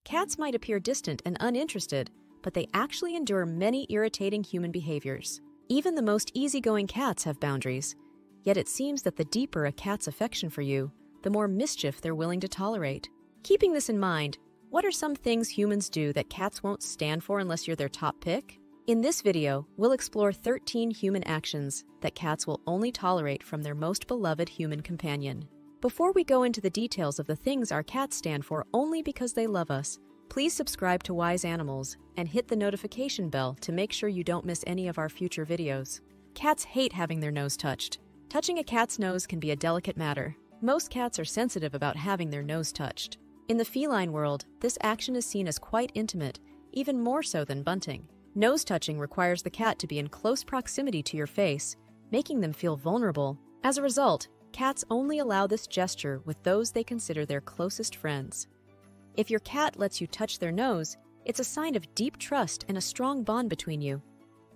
Cats might appear distant and uninterested, but they actually endure many irritating human behaviors. Even the most easygoing cats have boundaries, yet it seems that the deeper a cat's affection for you, the more mischief they're willing to tolerate. Keeping this in mind, what are some things humans do that cats won't stand for unless you're their top pick? In this video, we'll explore 13 human actions that cats will only tolerate from their most beloved human companion. Before we go into the details of the things our cats stand for only because they love us, please subscribe to Wise Animals and hit the notification bell to make sure you don't miss any of our future videos. Cats hate having their nose touched. Touching a cat's nose can be a delicate matter. Most cats are sensitive about having their nose touched. In the feline world, this action is seen as quite intimate, even more so than bunting. Nose touching requires the cat to be in close proximity to your face, making them feel vulnerable. As a result, cats only allow this gesture with those they consider their closest friends. If your cat lets you touch their nose, it's a sign of deep trust and a strong bond between you.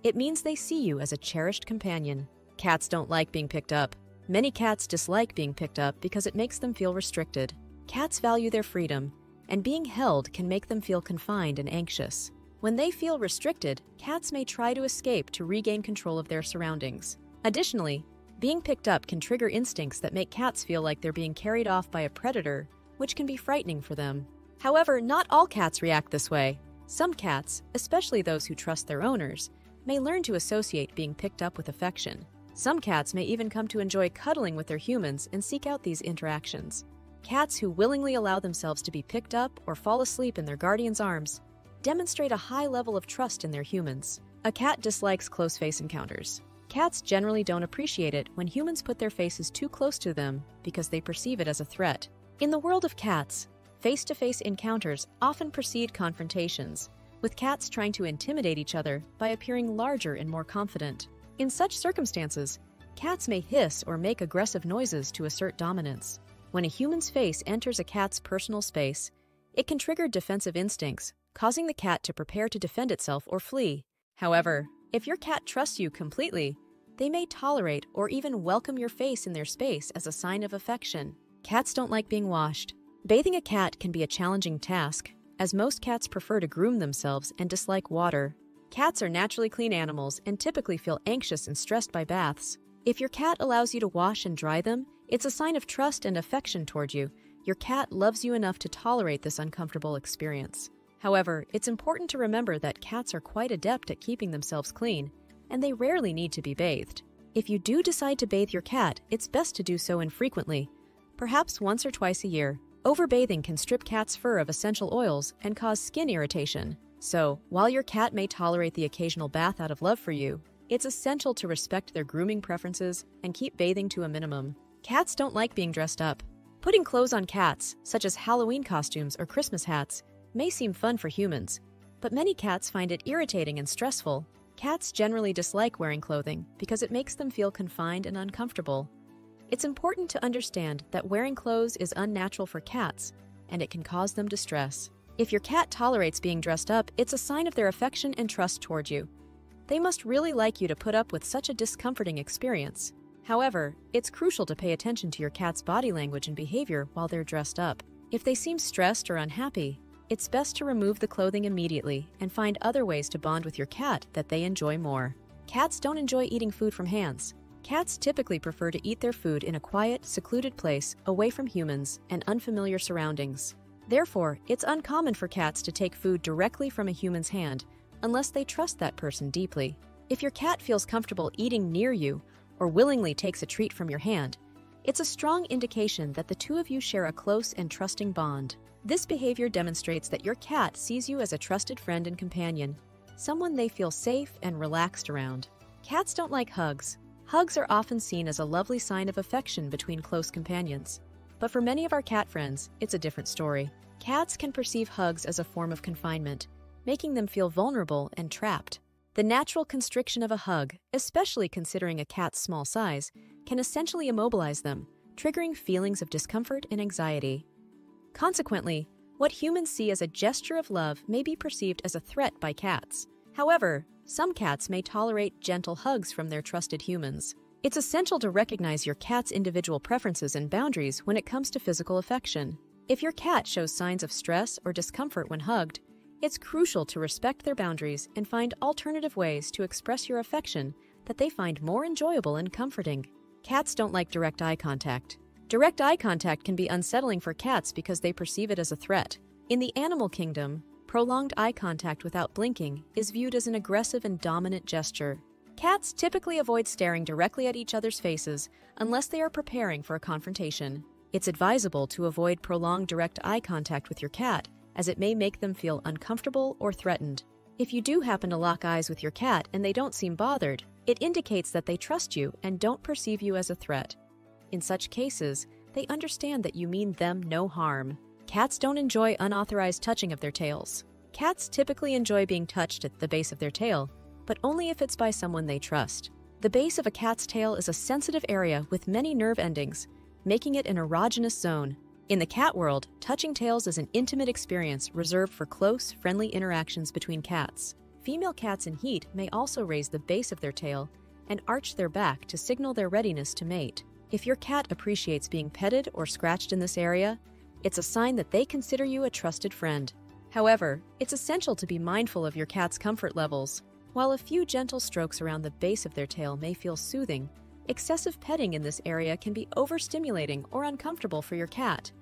It means they see you as a cherished companion. Cats don't like being picked up. Many cats dislike being picked up because it makes them feel restricted. Cats value their freedom, and being held can make them feel confined and anxious. When they feel restricted, cats may try to escape to regain control of their surroundings. Additionally, being picked up can trigger instincts that make cats feel like they're being carried off by a predator, which can be frightening for them. However, not all cats react this way. Some cats, especially those who trust their owners, may learn to associate being picked up with affection. Some cats may even come to enjoy cuddling with their humans and seek out these interactions. Cats who willingly allow themselves to be picked up or fall asleep in their guardian's arms demonstrate a high level of trust in their humans. A cat dislikes close face encounters. Cats generally don't appreciate it when humans put their faces too close to them because they perceive it as a threat. In the world of cats, face-to-face encounters often precede confrontations, with cats trying to intimidate each other by appearing larger and more confident. In such circumstances, cats may hiss or make aggressive noises to assert dominance. When a human's face enters a cat's personal space, it can trigger defensive instincts, causing the cat to prepare to defend itself or flee. However, if your cat trusts you completely, they may tolerate or even welcome your face in their space as a sign of affection. Cats don't like being washed. Bathing a cat can be a challenging task, as most cats prefer to groom themselves and dislike water. Cats are naturally clean animals and typically feel anxious and stressed by baths. If your cat allows you to wash and dry them, it's a sign of trust and affection toward you. Your cat loves you enough to tolerate this uncomfortable experience. However, it's important to remember that cats are quite adept at keeping themselves clean, and they rarely need to be bathed. If you do decide to bathe your cat, it's best to do so infrequently, perhaps once or twice a year. Overbathing can strip cats' fur of essential oils and cause skin irritation. So, while your cat may tolerate the occasional bath out of love for you, it's essential to respect their grooming preferences and keep bathing to a minimum. Cats don't like being dressed up. Putting clothes on cats, such as Halloween costumes or Christmas hats, may seem fun for humans, but many cats find it irritating and stressful. Cats generally dislike wearing clothing because it makes them feel confined and uncomfortable. It's important to understand that wearing clothes is unnatural for cats, and it can cause them distress. If your cat tolerates being dressed up, it's a sign of their affection and trust toward you. They must really like you to put up with such a discomforting experience. However, it's crucial to pay attention to your cat's body language and behavior while they're dressed up. If they seem stressed or unhappy, it's best to remove the clothing immediately and find other ways to bond with your cat that they enjoy more. Cats don't enjoy eating food from hands. Cats typically prefer to eat their food in a quiet, secluded place away from humans and unfamiliar surroundings. Therefore, it's uncommon for cats to take food directly from a human's hand unless they trust that person deeply. If your cat feels comfortable eating near you or willingly takes a treat from your hand, it's a strong indication that the two of you share a close and trusting bond. This behavior demonstrates that your cat sees you as a trusted friend and companion, someone they feel safe and relaxed around. Cats don't like hugs. Hugs are often seen as a lovely sign of affection between close companions. But for many of our cat friends, it's a different story. Cats can perceive hugs as a form of confinement, making them feel vulnerable and trapped. The natural constriction of a hug, especially considering a cat's small size, can essentially immobilize them, triggering feelings of discomfort and anxiety. Consequently, what humans see as a gesture of love may be perceived as a threat by cats. However, some cats may tolerate gentle hugs from their trusted humans. It's essential to recognize your cat's individual preferences and boundaries when it comes to physical affection. If your cat shows signs of stress or discomfort when hugged, it's crucial to respect their boundaries and find alternative ways to express your affection that they find more enjoyable and comforting. Cats don't like direct eye contact. Direct eye contact can be unsettling for cats because they perceive it as a threat. In the animal kingdom, prolonged eye contact without blinking is viewed as an aggressive and dominant gesture. Cats typically avoid staring directly at each other's faces unless they are preparing for a confrontation. It's advisable to avoid prolonged direct eye contact with your cat, as it may make them feel uncomfortable or threatened. If you do happen to lock eyes with your cat and they don't seem bothered, it indicates that they trust you and don't perceive you as a threat. In such cases, they understand that you mean them no harm. Cats don't enjoy unauthorized touching of their tails. Cats typically enjoy being touched at the base of their tail, but only if it's by someone they trust. The base of a cat's tail is a sensitive area with many nerve endings, making it an erogenous zone. In the cat world, touching tails is an intimate experience reserved for close, friendly interactions between cats. Female cats in heat may also raise the base of their tail and arch their back to signal their readiness to mate. If your cat appreciates being petted or scratched in this area, it's a sign that they consider you a trusted friend. However, it's essential to be mindful of your cat's comfort levels. While a few gentle strokes around the base of their tail may feel soothing, excessive petting in this area can be overstimulating or uncomfortable for your cat.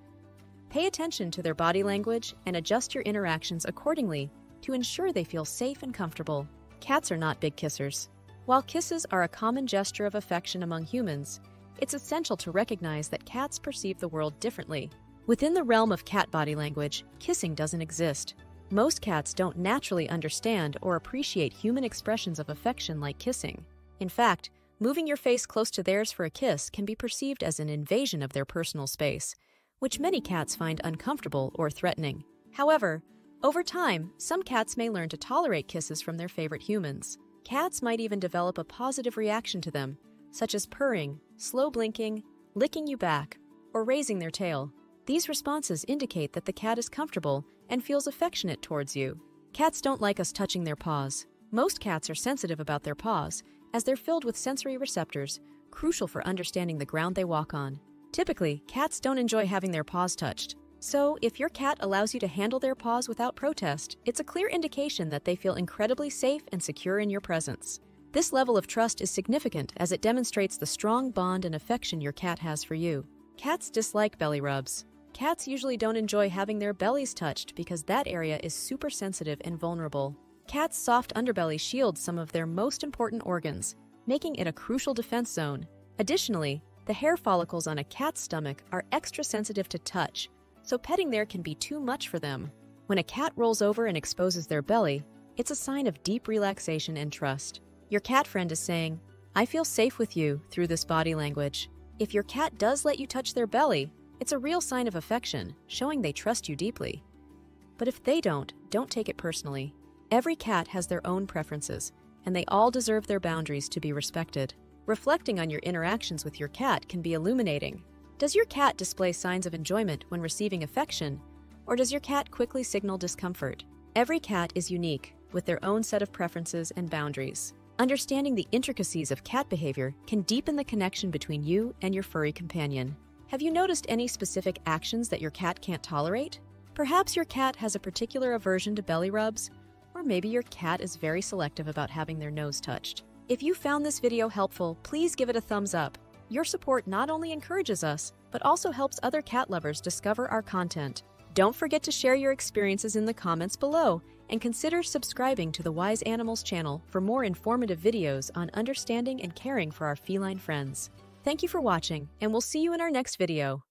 Pay attention to their body language and adjust your interactions accordingly to ensure they feel safe and comfortable. Cats are not big kissers. While kisses are a common gesture of affection among humans, it's essential to recognize that cats perceive the world differently. Within the realm of cat body language, kissing doesn't exist. Most cats don't naturally understand or appreciate human expressions of affection like kissing. In fact, moving your face close to theirs for a kiss can be perceived as an invasion of their personal space, which many cats find uncomfortable or threatening. However, over time, some cats may learn to tolerate kisses from their favorite humans. Cats might even develop a positive reaction to them, such as purring, slow blinking, licking you back, or raising their tail. These responses indicate that the cat is comfortable and feels affectionate towards you. Cats don't like us touching their paws. Most cats are sensitive about their paws, as they're filled with sensory receptors, crucial for understanding the ground they walk on. Typically, cats don't enjoy having their paws touched. So, if your cat allows you to handle their paws without protest, it's a clear indication that they feel incredibly safe and secure in your presence. This level of trust is significant as it demonstrates the strong bond and affection your cat has for you. Cats dislike belly rubs. Cats usually don't enjoy having their bellies touched because that area is super sensitive and vulnerable. Cats' soft underbelly shields some of their most important organs, making it a crucial defense zone. Additionally, the hair follicles on a cat's stomach are extra sensitive to touch, so petting there can be too much for them. When a cat rolls over and exposes their belly, it's a sign of deep relaxation and trust. Your cat friend is saying, "I feel safe with you," through this body language. If your cat does let you touch their belly, it's a real sign of affection, showing they trust you deeply. But if they don't take it personally. Every cat has their own preferences, and they all deserve their boundaries to be respected. Reflecting on your interactions with your cat can be illuminating. Does your cat display signs of enjoyment when receiving affection, or does your cat quickly signal discomfort? Every cat is unique, with their own set of preferences and boundaries. Understanding the intricacies of cat behavior can deepen the connection between you and your furry companion. Have you noticed any specific actions that your cat can't tolerate? Perhaps your cat has a particular aversion to belly rubs, or maybe your cat is very selective about having their nose touched. If you found this video helpful, please give it a thumbs up. Your support not only encourages us, but also helps other cat lovers discover our content. Don't forget to share your experiences in the comments below, and consider subscribing to the Wise Animals channel for more informative videos on understanding and caring for our feline friends. Thank you for watching, and we'll see you in our next video.